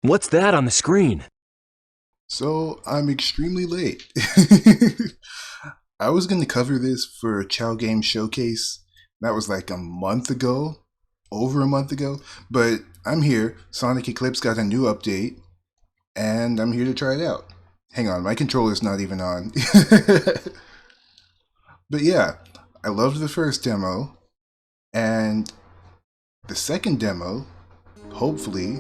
What's that on the screen? So I'm extremely late. I was going to cover this for a Chow Game Showcase. That was like a month ago, over a month ago. But I'm here. Sonic Eclipse got a new update, and I'm here to try it out. Hang on, my controller's not even on. But yeah, I loved the first demo, and the second demo hopefully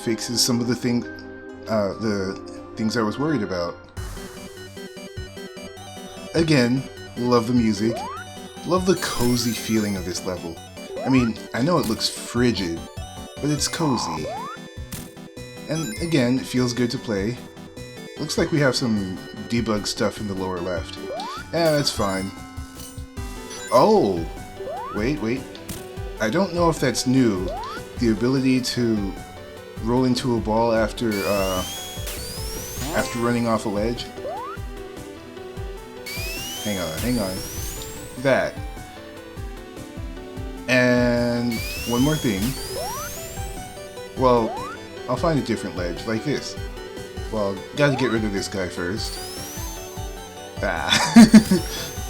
fixes some of the things I was worried about. Again, love the music. Love the cozy feeling of this level. I mean, I know it looks frigid, but it's cozy. And again, it feels good to play. Looks like we have some debug stuff in the lower left. Yeah, that's fine. Oh! Wait. I don't know if that's new. The ability to roll into a ball after running off a ledge. Hang on. That. And one more thing. Well, I'll find a different ledge, like this. Well, gotta get rid of this guy first. Ah.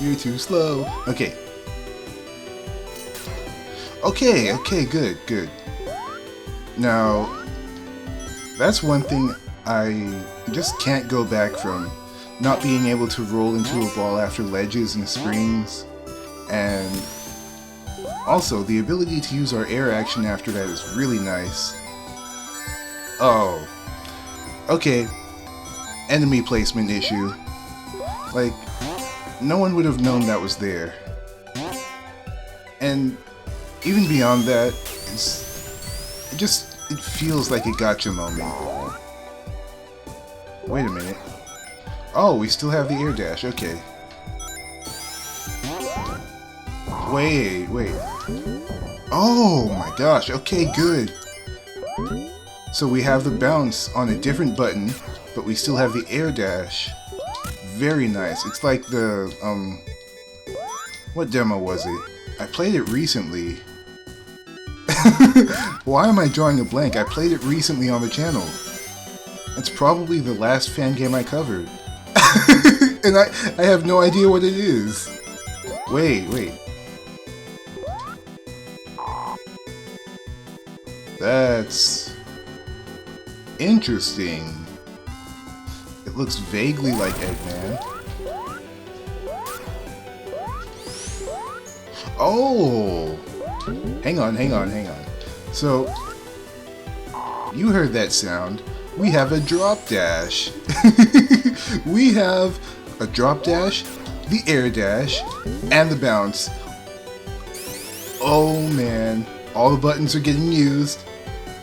You're too slow. Okay, good. Now, that's one thing I just can't go back from. Not being able to roll into a ball after ledges and springs, and also the ability to use our air action after that is really nice. Oh, okay, enemy placement issue. Like, no one would have known that was there. And even beyond that, it feels like a gotcha moment. Wait a minute. Oh, we still have the air dash, okay. Wait. Oh my gosh, okay, good. So we have the bounce on a different button, but we still have the air dash. Very nice. It's like the, what demo was it? I played it recently. Why am I drawing a blank? I played it recently on the channel. It's probably the last fan game I covered. And I have no idea what it is. Wait. That's interesting. It looks vaguely like Eggman. Oh! Hang on. So, you heard that sound. We have a drop dash. We have a drop dash, the air dash, and the bounce. Oh man, all the buttons are getting used.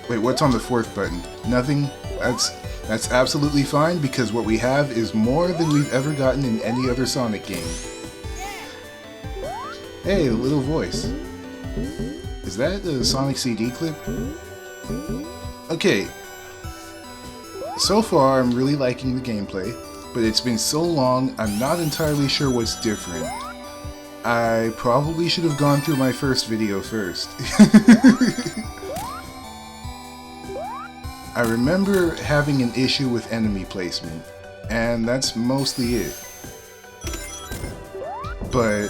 Wait, what's on the fourth button? Nothing? That's absolutely fine because what we have is more than we've ever gotten in any other Sonic game. Hey, the little voice. Is that the Sonic CD clip? Okay. So far, I'm really liking the gameplay, but it's been so long, I'm not entirely sure what's different. I probably should have gone through my first video first. I remember having an issue with enemy placement, and that's mostly it. But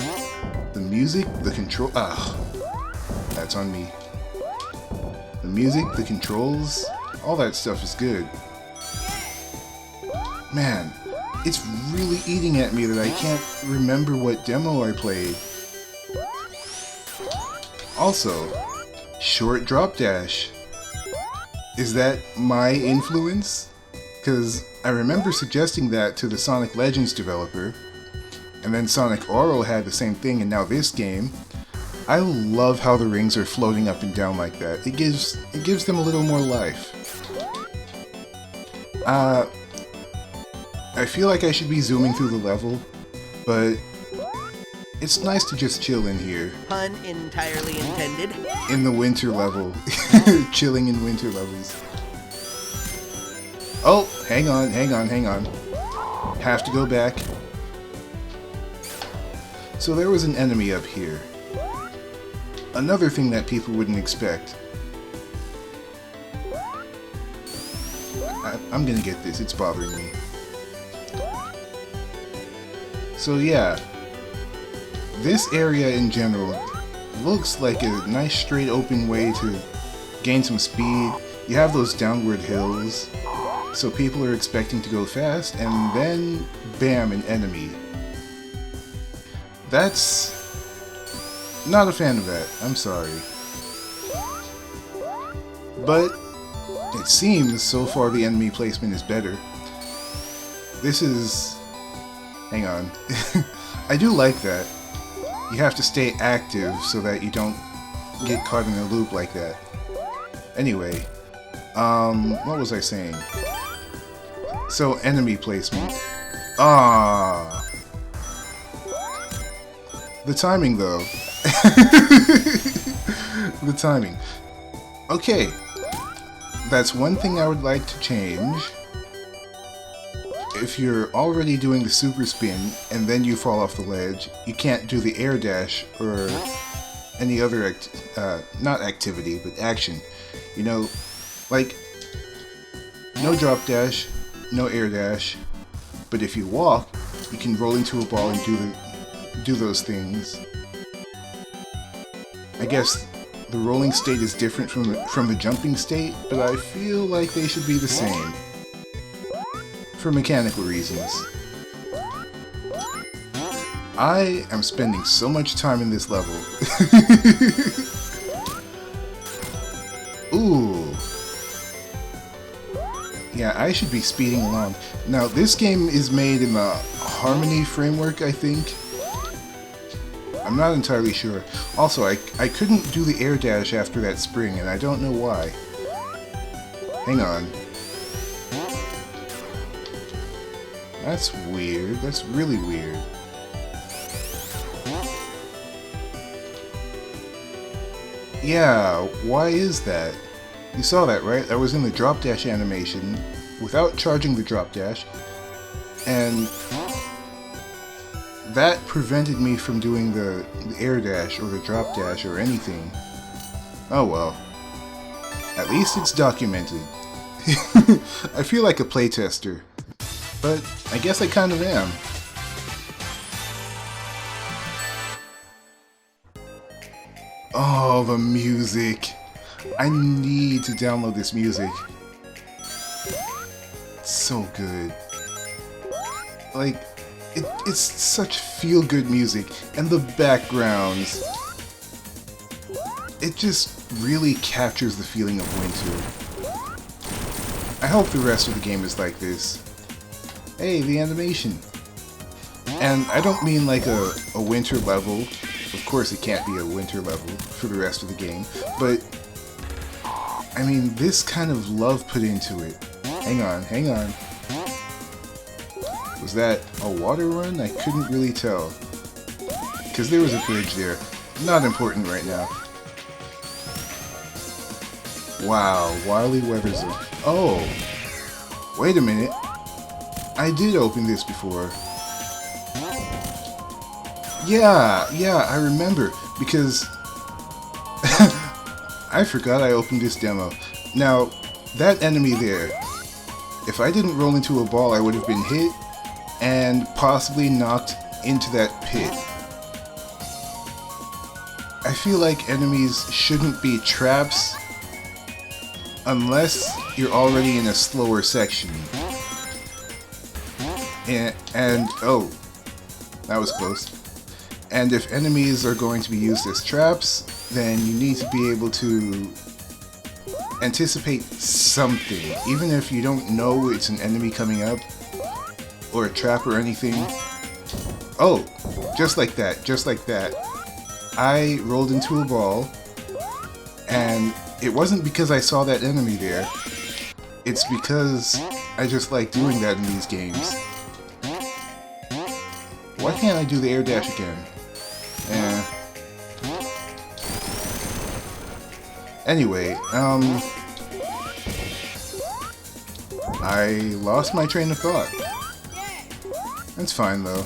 the music, the control... that's on me. The music, the controls, all that stuff is good. Man, it's really eating at me that I can't remember what demo I played. Also, short drop dash. Is that my influence? Because I remember suggesting that to the Sonic Legends developer, and then Sonic Oro had the same thing, and now this game. I love how the rings are floating up and down like that. It gives them a little more life. I feel like I should be zooming through the level, but it's nice to just chill in here. Pun entirely intended. In the winter level. Chilling in winter levels. Oh, hang on. Have to go back. So there was an enemy up here. Another thing that people wouldn't expect. I'm gonna get this, it's bothering me. So yeah, this area in general looks like a nice straight open way to gain some speed. You have those downward hills, so people are expecting to go fast, and then bam, an enemy. That's not a fan of that, I'm sorry. But it seems so far the enemy placement is better. This is... hang on. I do like that. You have to stay active so that you don't get caught in a loop like that. Anyway, what was I saying? So, enemy placement. Ah, the timing though. The timing. Okay, that's one thing I would like to change. If you're already doing the super spin and then you fall off the ledge, you can't do the air dash or any other not activity, but action. You know, like no drop dash, no air dash, but if you walk, you can roll into a ball and do those things. I guess the rolling state is different from the jumping state, but I feel like they should be the same. For mechanical reasons. I am spending so much time in this level. Ooh. Yeah, I should be speeding along. Now, this game is made in the Harmony framework, I think. I'm not entirely sure. Also, I couldn't do the air dash after that spring, and I don't know why. Hang on. That's weird. That's really weird. Yeah, why is that? You saw that, right? I was in the drop dash animation without charging the drop dash, and that prevented me from doing the air dash or the drop dash or anything. Oh well. At least it's documented. I feel like a playtester. But I guess I kind of am. Oh, the music. I need to download this music. It's so good. Like, it's such feel-good music. And the backgrounds. It just really captures the feeling of winter. I hope the rest of the game is like this. Hey, the animation. And I don't mean like a winter level. Of course it can't be a winter level for the rest of the game. But, I mean, this kind of love put into it. Hang on, hang on. Was that a water run? I couldn't really tell. Because there was a bridge there. Not important right now. Wow, Wily Weather Zone. Oh, wait a minute. I did open this before. Yeah, I remember, because I forgot I opened this demo. Now, that enemy there, if I didn't roll into a ball, I would have been hit and possibly knocked into that pit. I feel like enemies shouldn't be traps unless you're already in a slower section. And oh, that was close. And if enemies are going to be used as traps, then you need to be able to anticipate something, even if you don't know it's an enemy coming up, or a trap or anything. Oh, just like that, just like that. I rolled into a ball, and it wasn't because I saw that enemy there. It's because I just like doing that in these games. Why can't I do the air dash again? Anyway, I lost my train of thought. That's fine though.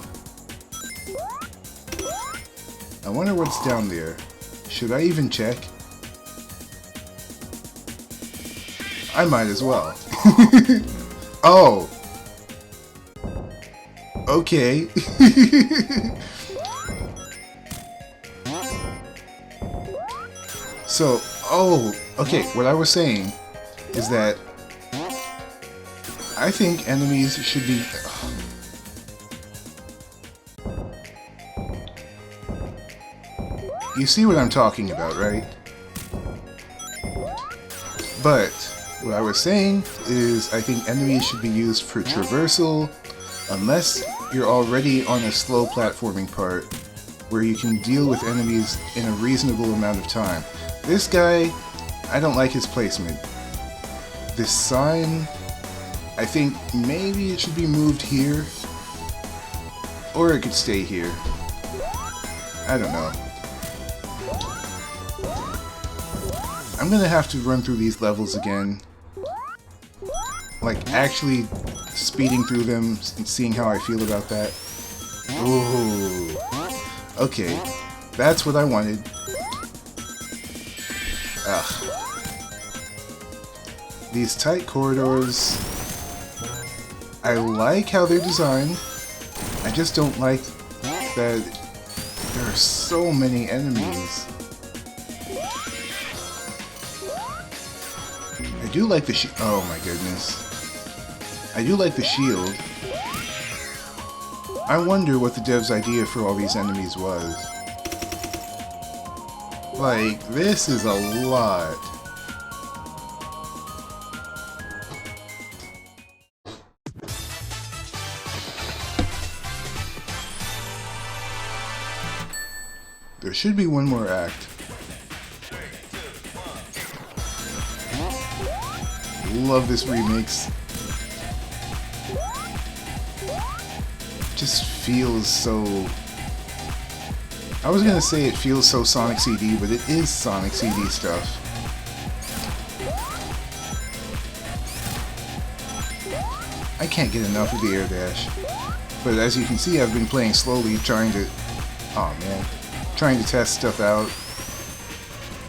I wonder what's down there. Should I even check? I might as well. Oh. Okay. So, oh, okay, what I was saying is that I think enemies should be... You see what I'm talking about, right? But what I was saying is I think enemies should be used for traversal unless you're already on a slow platforming part where you can deal with enemies in a reasonable amount of time. This guy, I don't like his placement. This sign, I think maybe it should be moved here, or it could stay here. I don't know. I'm gonna have to run through these levels again. Like, actually speeding through them and seeing how I feel about that. Ooh. Okay. That's what I wanted. Ugh. These tight corridors... I like how they're designed. I just don't like that there are so many enemies. I do like the oh my goodness. I do like the shield. I wonder what the dev's idea for all these enemies was. Like, this is a lot. There should be one more act. Love this remix. Just feels so... I was gonna say it feels so Sonic CD, but it is Sonic CD stuff. I can't get enough of the air dash. But as you can see, I've been playing slowly, trying to... Aw, man. Trying to test stuff out.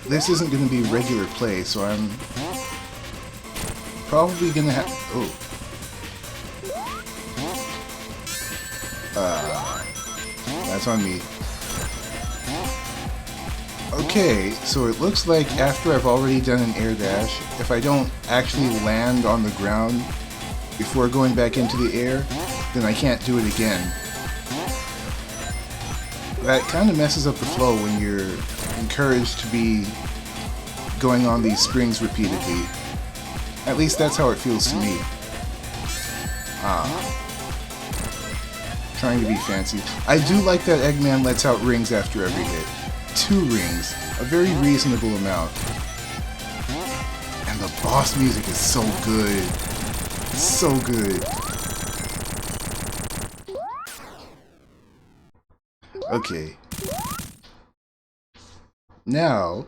This isn't gonna be regular play, so I'm... probably gonna have... Oh. That's on me. Okay, so it looks like after I've already done an air dash, if I don't actually land on the ground before going back into the air, then I can't do it again. That kind of messes up the flow when you're encouraged to be going on these springs repeatedly. At least that's how it feels to me. Trying to be fancy. I do like that Eggman lets out rings after every hit. 2 rings. A very reasonable amount. And the boss music is so good. So good. Okay. Now,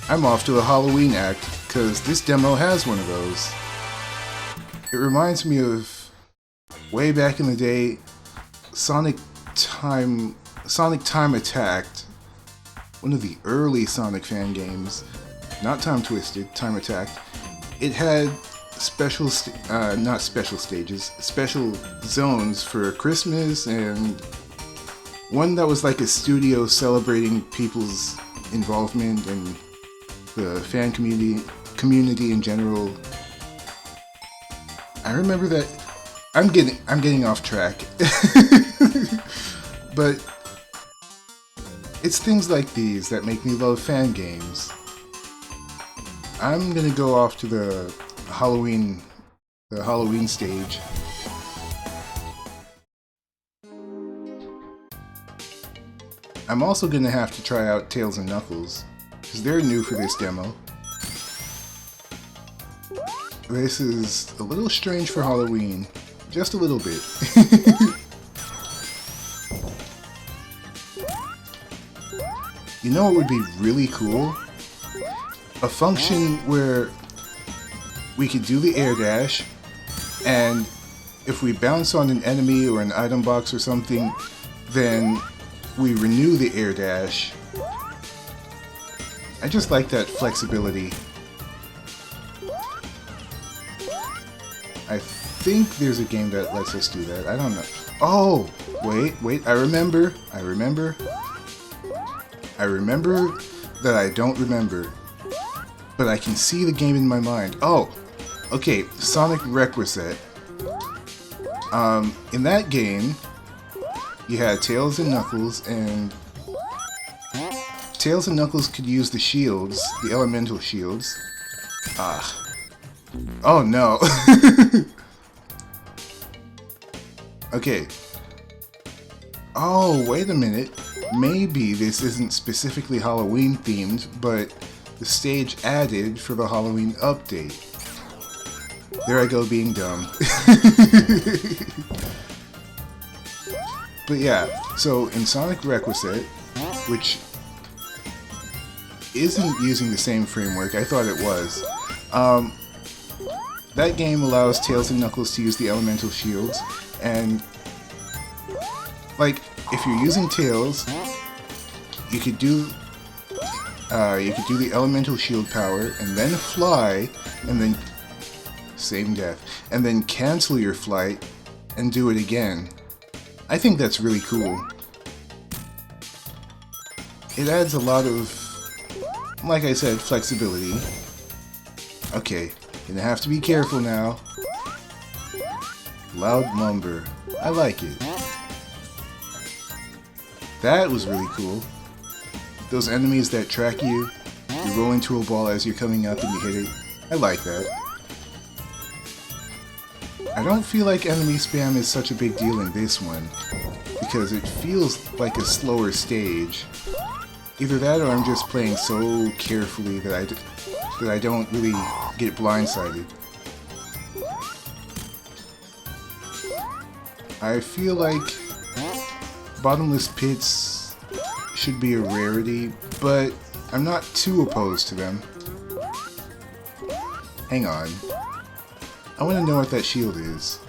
I'm off to a Halloween act, because this demo has one of those. It reminds me of way back in the day, Sonic Time Attacked, one of the early Sonic fan games, not Time Twisted, Time Attacked. It had special, not special stages, special zones for Christmas, and one that was like a studio celebrating people's involvement and the fan community in general. I remember that. I'm getting off track. But it's things like these that make me love fan games. I'm gonna go off to the Halloween stage. I'm also gonna have to try out Tails and Knuckles, because they're new for this demo. This is a little strange for Halloween. Just a little bit. You know what would be really cool? A function where we could do the air dash, and if we bounce on an enemy or an item box or something, then we renew the air dash. I just like that flexibility. I think there's a game that lets us do that. I don't know. Oh! Wait, I remember that I don't remember. But I can see the game in my mind. Oh! Okay, Sonic Requisite. In that game, you had Tails and Knuckles, and Tails and Knuckles could use the shields, the elemental shields. Oh no! Okay. Oh, wait a minute. Maybe this isn't specifically Halloween themed, but the stage added for the Halloween update. There I go being dumb. But yeah, so in Sonic Requisite, which isn't using the same framework, I thought it was, that game allows Tails and Knuckles to use the elemental shields, and like, if you're using Tails, you could do the elemental shield power, and then fly, and then same death, and then cancel your flight and do it again. I think that's really cool. It adds a lot of, like I said, flexibility. Okay, gonna have to be careful now. Loud lumber. I like it. That was really cool. Those enemies that track you, you roll into a ball as you're coming up and you hit it. I like that. I don't feel like enemy spam is such a big deal in this one, because it feels like a slower stage. Either that or I'm just playing so carefully that I don't really get blindsided. I feel like bottomless pits should be a rarity, but I'm not too opposed to them. Hang on. I want to know what that shield is.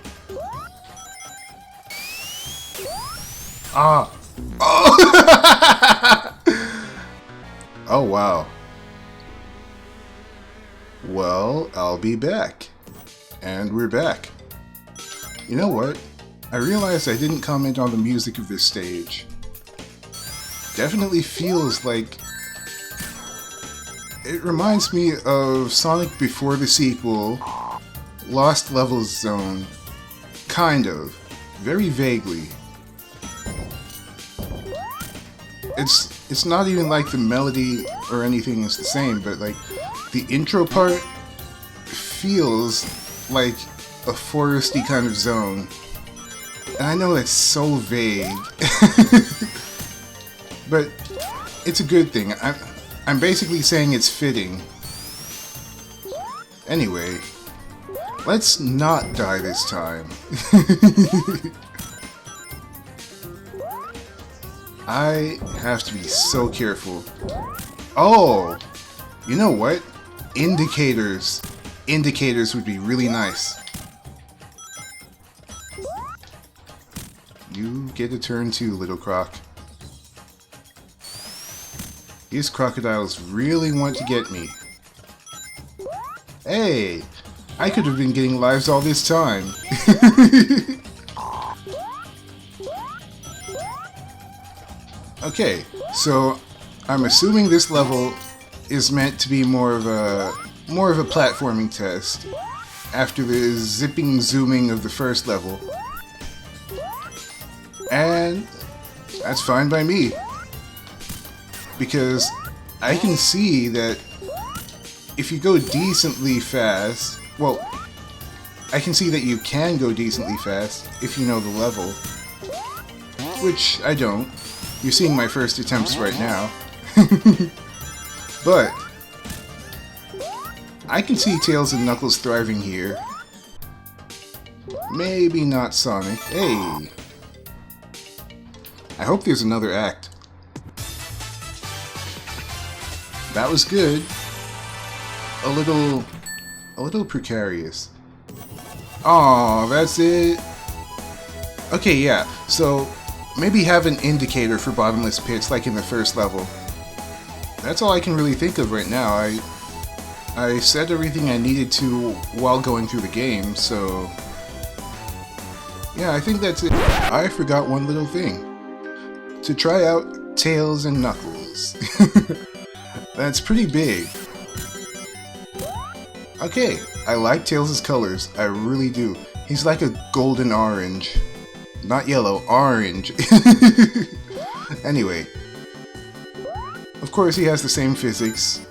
Ah! Oh! Oh, wow. Well, I'll be back. And we're back. You know what? I realized I didn't comment on the music of this stage. Definitely feels like... It reminds me of Sonic before the sequel, Lost Levels Zone. Kind of. Very vaguely. It's not even like the melody or anything is the same, but like the intro part feels like a foresty kind of zone. And I know that's so vague. But it's a good thing. I'm basically saying it's fitting. Anyway, let's not die this time. I have to be so careful. Oh! You know what? Indicators. Indicators would be really nice. You get a turn too, Little Croc. These crocodiles really want to get me. Hey! I could have been getting lives all this time. Okay, so I'm assuming this level is meant to be more of a platforming test after the zipping zooming of the first level. And that's fine by me. Because I can see that if you go decently fast, well, I can see that you can go decently fast if you know the level. Which I don't. You're seeing my first attempts right now. But I can see Tails and Knuckles thriving here. Maybe not Sonic. Hey! I hope there's another act. That was good. A little precarious. Aw, that's it. Okay, yeah, so maybe have an indicator for bottomless pits like in the first level. That's all I can really think of right now. I said everything I needed to while going through the game, so... yeah, I think that's it. I forgot one little thing. To try out Tails and Knuckles. That's pretty big. Okay, I like Tails' colors, I really do. He's like a golden orange. Not yellow, orange. Anyway. Of course he has the same physics.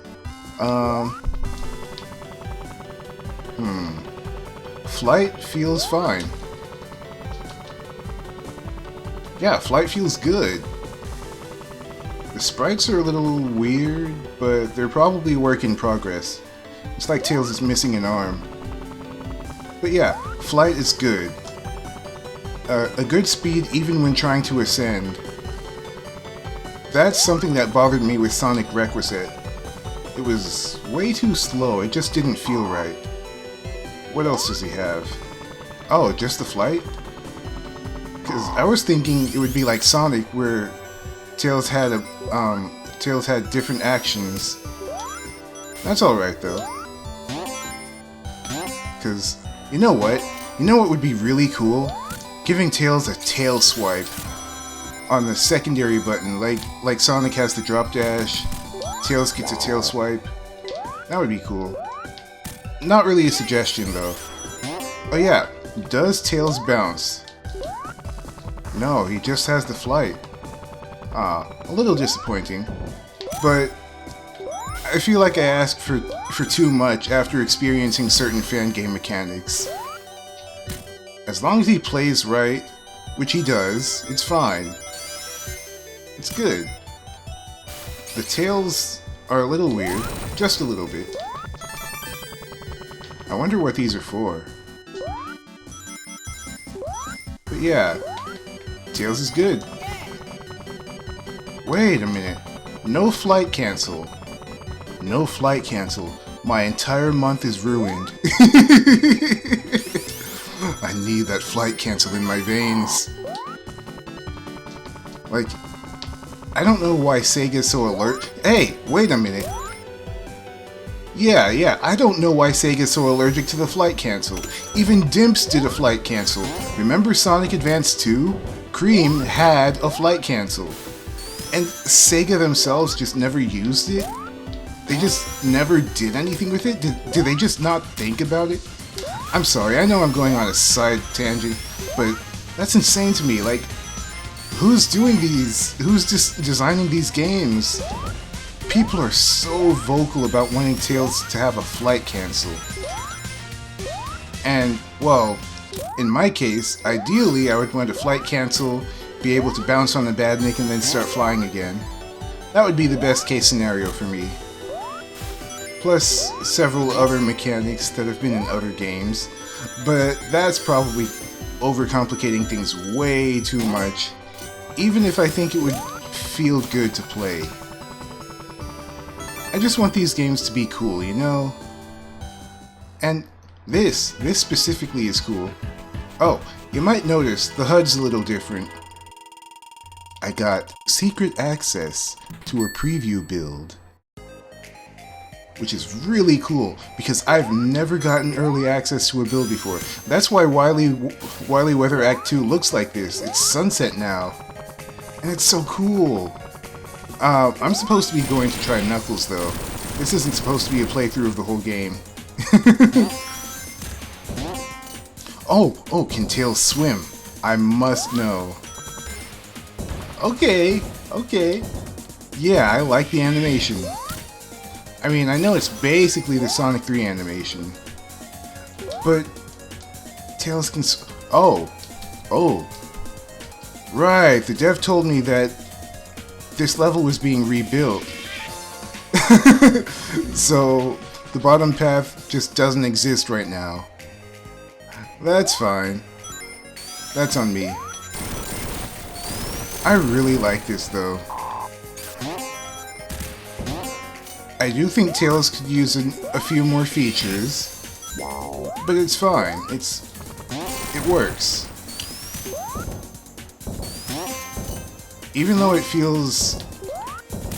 Flight feels fine. Yeah, flight feels good. The sprites are a little weird, but they're probably work in progress. It's like Tails is missing an arm. But yeah, flight is good. A good speed even when trying to ascend. That's something that bothered me with Sonic Requisite. It was way too slow, it just didn't feel right. What else does he have? Oh, just the flight? Because I was thinking it would be like Sonic, where Tails had different actions. That's alright though. Because, you know what? You know what would be really cool? Giving Tails a tail swipe on the secondary button, like Sonic has the drop dash, Tails gets a tail swipe. That would be cool. Not really a suggestion though. Oh yeah, does Tails bounce? No, he just has the flight. Ah, a little disappointing. But I feel like I asked for too much after experiencing certain fan game mechanics. As long as he plays right, which he does, it's fine. It's good. The tails are a little weird, just a little bit. I wonder what these are for. But yeah, Tails is good. Wait a minute. No flight cancel. No flight cancel. My entire month is ruined. I need that flight cancel in my veins. Like, I don't know why Sega's so alert. Hey, wait a minute. Yeah, I don't know why Sega's so allergic to the flight cancel. Even Dimps did a flight cancel. Remember Sonic Advance 2? Cream had a flight cancel. And Sega themselves just never used it? They just never did anything with it? Did they just not think about it? I'm sorry, I know I'm going on a side tangent, but that's insane to me. Like, who's doing these? Who's just designing these games? People are so vocal about wanting Tails to have a flight cancel. And, well, in my case, ideally I would want a flight cancel, be able to bounce on the badnik and then start flying again. That would be the best case scenario for me. Plus several other mechanics that have been in other games, but that's probably overcomplicating things way too much, even if I think it would feel good to play. I just want these games to be cool, you know? And this specifically is cool. Oh, you might notice the HUD's a little different. I got secret access to a preview build, which is really cool because I've never gotten early access to a build before. That's why Wily Weather Act 2 looks like this. It's sunset now, and it's so cool. I'm supposed to be going to try Knuckles though. This isn't supposed to be a playthrough of the whole game. Oh, can Tails swim? I must know. Okay. Yeah, I like the animation. I mean, I know it's basically the Sonic 3 animation, but Tails can oh, right, the dev told me that this level was being rebuilt. So, the bottom path just doesn't exist right now. That's fine. That's on me. I really like this though. I do think Tails could use a few more features, but it's fine. It works. Even though it feels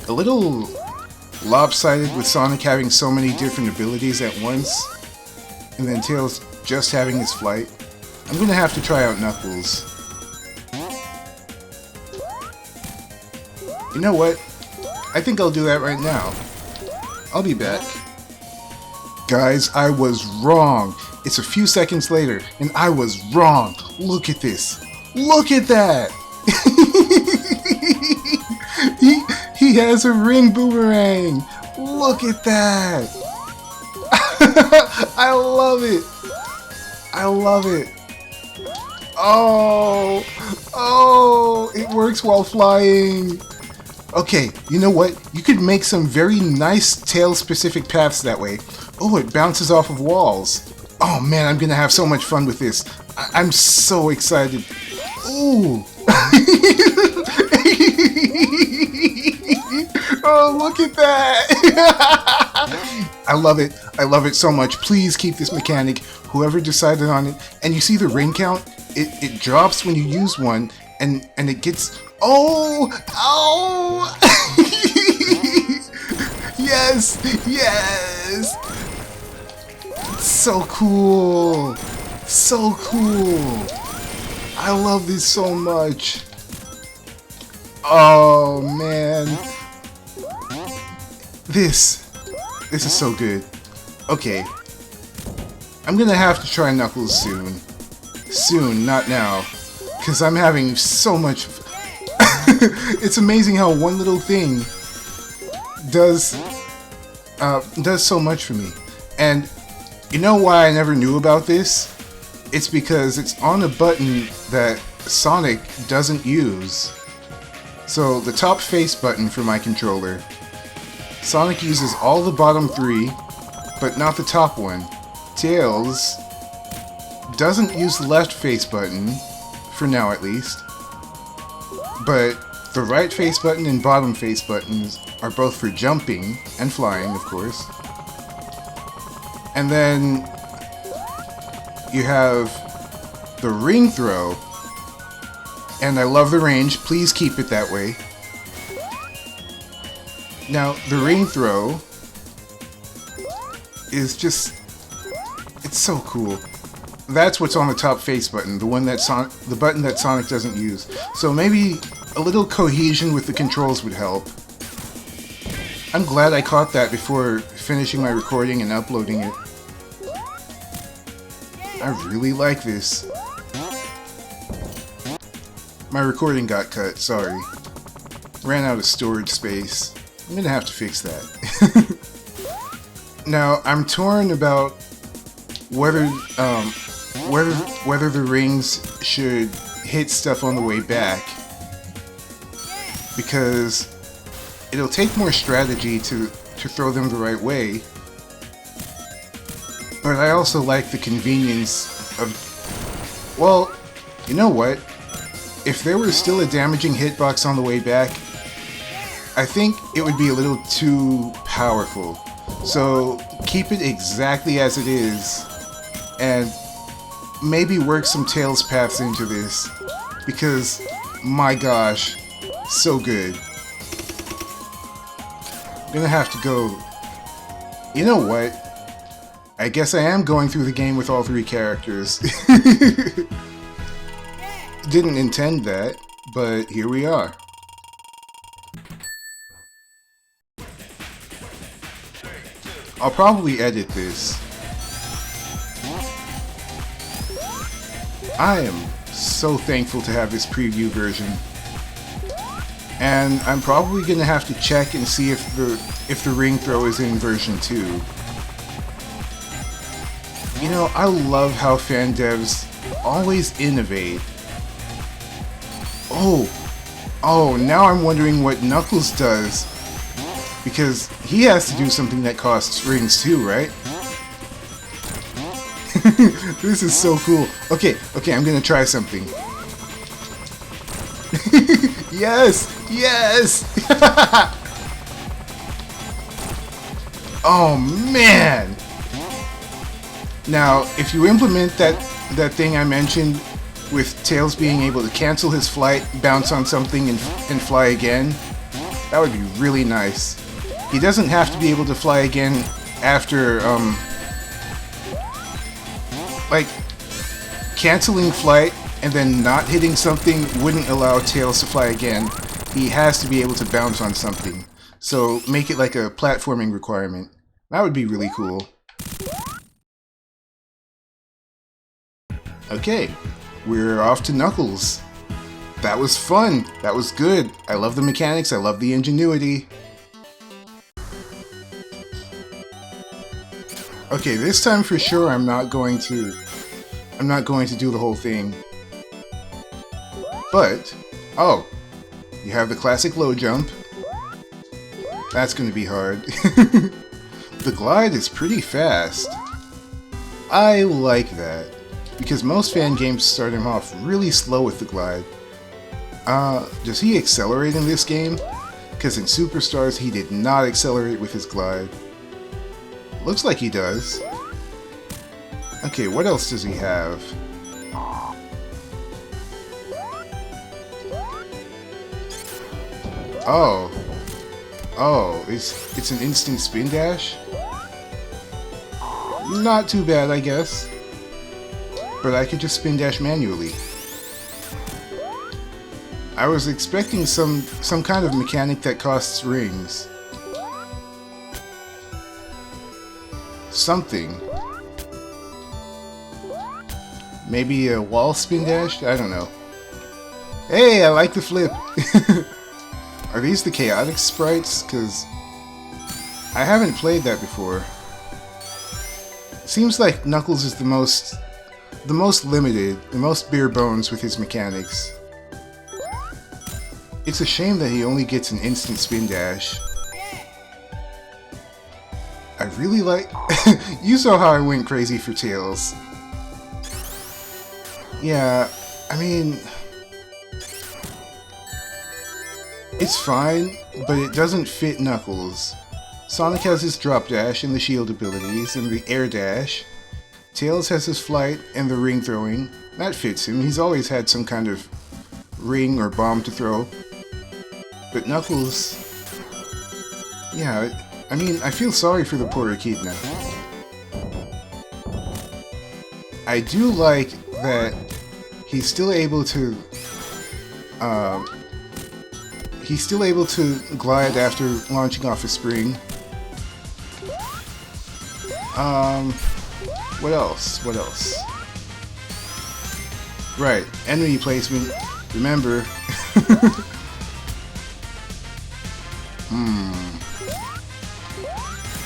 a little lopsided with Sonic having so many different abilities at once, and then Tails just having his flight. I'm gonna have to try out Knuckles. You know what? I think I'll do that right now. I'll be back. Guys, I was wrong. It's a few seconds later, and I was wrong. Look at this. Look at that! he has a ring boomerang! Look at that! I love it! I love it! Oh! Oh! It works while flying! Okay, you know what? You could make some very nice Tails-specific paths that way. Oh, it bounces off of walls. Oh man, I'm gonna have so much fun with this. I'm so excited. Ooh! Oh, look at that! I love it. I love it so much. Please keep this mechanic. Whoever decided on it. And you see the ring count? It drops when you use one, and it gets... Oh! Oh! Yes! Yes! So cool! So cool! I love this so much. Oh man. This is so good. Okay. I'm gonna have to try Knuckles soon. Soon, not now. Because I'm having so much... It's amazing how one little thing does so much for me. And you know why I never knew about this? It's because it's on a button that Sonic doesn't use. So the top face button for my controller, Sonic uses all the bottom three, but not the top one. Tails doesn't use the left face button, for now at least, but the right face button and bottom face buttons are both for jumping and flying, of course. And then you have the ring throw, and I love the range. Please keep it that way. Now, the ring throw is just... it's so cool. That's what's on the top face button, the one that the button that Sonic doesn't use. So maybe a little cohesion with the controls would help. I'm glad I caught that before finishing my recording and uploading it. I really like this. My recording got cut, sorry. Ran out of storage space. I'm gonna have to fix that. Now, I'm torn about whether the rings should hit stuff on the way back, because it'll take more strategy to throw them the right way. But I also like the convenience of... well, you know what? If there was still a damaging hitbox on the way back, I think it would be a little too powerful. So keep it exactly as it is, and maybe work some Tails paths into this, because my gosh, so good. I'm gonna have to go... you know what? I guess I am going through the game with all three characters. Didn't intend that, but here we are. I'll probably edit this. I am so thankful to have this preview version. And I'm probably gonna have to check and see if the ring throw is in version 2. You know, I love how fan devs always innovate. Oh, now I'm wondering what Knuckles does. Because he has to do something that costs rings too, right? This is so cool. Okay, I'm gonna try something. Yes! Oh man! Now, if you implement that thing I mentioned with Tails being able to cancel his flight, bounce on something, and fly again, that would be really nice. He doesn't have to be able to fly again after, like, canceling flight and then not hitting something wouldn't allow Tails to fly again. He has to be able to bounce on something. So make it like a platforming requirement. That would be really cool. Okay, we're off to Knuckles. That was fun. That was good. I love the mechanics. I love the ingenuity. Okay, this time for sure I'm not going to do the whole thing. But, oh, you have the classic low jump. That's going to be hard. The glide is pretty fast. I like that, because most fan games start him off really slow with the glide. Does he accelerate in this game? Because in Superstars he did not accelerate with his glide. Looks like he does. Okay, what else does he have? Oh. Oh, it's an instant spin dash? Not too bad, I guess. But I could just spin dash manually. I was expecting some kind of mechanic that costs rings. Something. Maybe a wall spin dash? I don't know. Hey, I like the flip! Are these the chaotic sprites? Because I haven't played that before. Seems like Knuckles is the most limited, the most bare bones with his mechanics. It's a shame that he only gets an instant spin dash. I really like... You saw how I went crazy for Tails. Yeah, I mean... It's fine, but it doesn't fit Knuckles. Sonic has his drop dash and the shield abilities and the air dash. Tails has his flight and the ring throwing. That fits him. He's always had some kind of ring or bomb to throw. But Knuckles... Yeah, I mean, I feel sorry for the poor Echidna. I do like that he's still able to... He's still able to glide after launching off a spring. What else? What else? Right, enemy placement. Remember.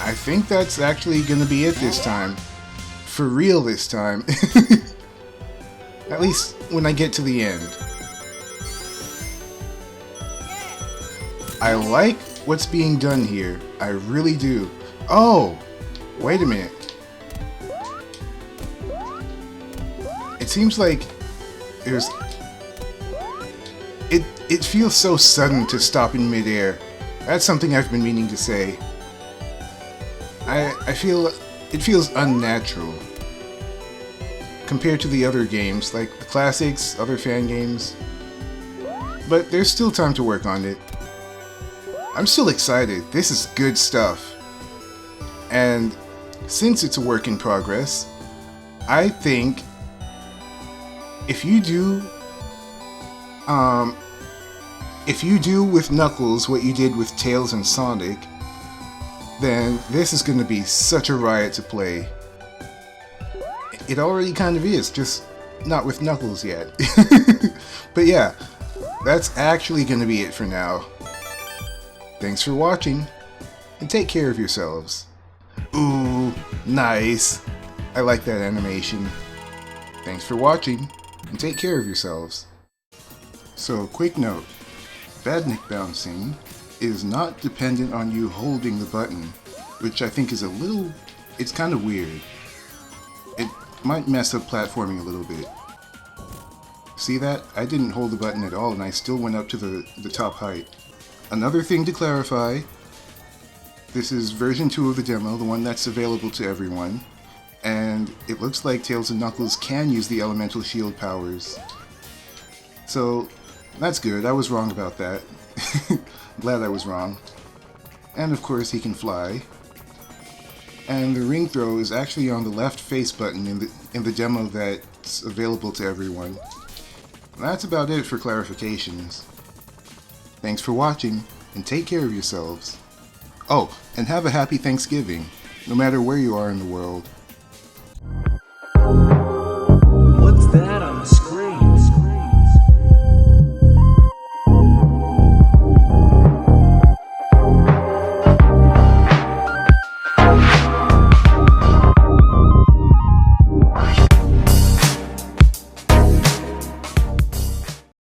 I think that's actually gonna be it this time. For real this time. At least when I get to the end. I like what's being done here. I really do. Oh! Wait a minute. It seems like there's... It feels so sudden to stop in midair. That's something I've been meaning to say. I feel... It feels unnatural. Compared to the other games, like the classics, other fan games. But there's still time to work on it. I'm still excited. This is good stuff. And since it's a work in progress, I think if you do with Knuckles what you did with Tails and Sonic, then this is going to be such a riot to play. It already kind of is, just not with Knuckles yet. But yeah, that's actually going to be it for now. Thanks for watching, and take care of yourselves. Ooh, nice. I like that animation. Thanks for watching, and take care of yourselves. So, quick note. Badnik bouncing is not dependent on you holding the button, which I think is a little... it's kind of weird. It might mess up platforming a little bit. See that? I didn't hold the button at all, and I still went up to the top height. Another thing to clarify, this is version 2 of the demo, the one that's available to everyone, and it looks like Tails and Knuckles can use the elemental shield powers. So, that's good, I was wrong about that. Glad I was wrong. And of course he can fly. And the ring throw is actually on the left face button in the demo that's available to everyone. That's about it for clarifications. Thanks for watching, and take care of yourselves. Oh, and have a happy Thanksgiving, no matter where you are in the world.